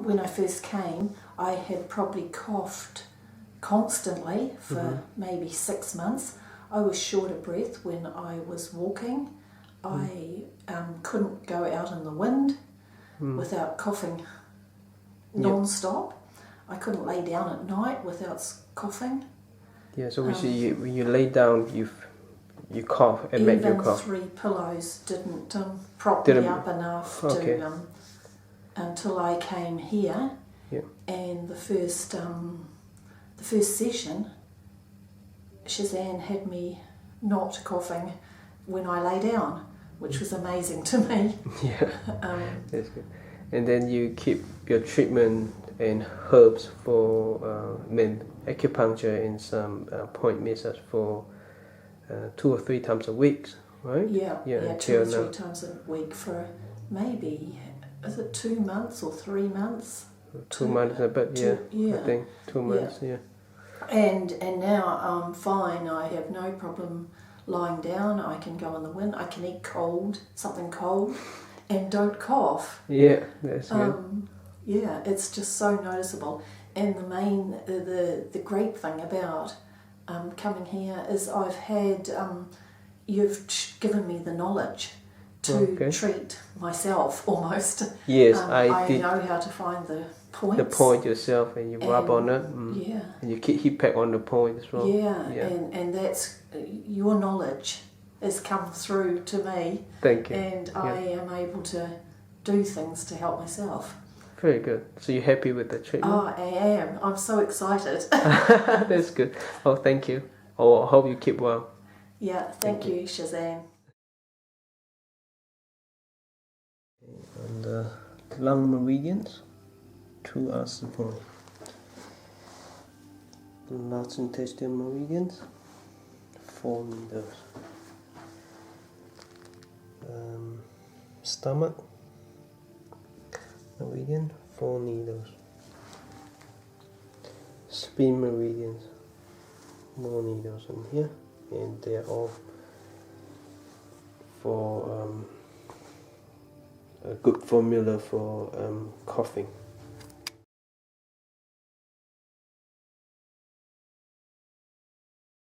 When I first came, I had probably coughed constantly for maybe 6 months. I was short of breath when I was walking. I couldn't go out in the wind without coughing non-stop. I couldn't lay down at night without coughing. Yeah, so when you lay down, you cough and make you cough. Even 3 pillows didn't prop me up enough to until I came here. Yeah. And the first session, Shazanne had me not coughing when I lay down, which was amazing to me. Yeah, that's good. And then you keep your treatment and herbs for acupuncture and some point massage for 2 or 3 times a week, right? Yeah, 2 or 3 times a week for maybe, is it 2 months or 3 months? 2 months, but I think 2 months, And now I'm fine. I have no problem lying down. I can go in the wind. I can eat something cold, and don't cough. Yeah, that's good. Yeah, it's just so noticeable. And the great thing about coming here is I've had, you've given me the knowledge to treat myself almost. Yes, I did. know how to find the points. The point yourself, and you rub on it. Yeah. And you keep heat pack on the point as well. Yeah. And that's your knowledge has come through to me. Thank you. And I am able to do things to help myself. Very good. So you're happy with the treatment? Oh, I am. I'm so excited. That's good. Oh, thank you. Oh, I hope you keep well. Yeah, thank you, Shazanne. And the lung meridians, 2 are simple. The large intestine meridians, 4 needles. Stomach meridian, 4 needles. Spine meridians, more needles in here, and they are all for a good formula for coughing.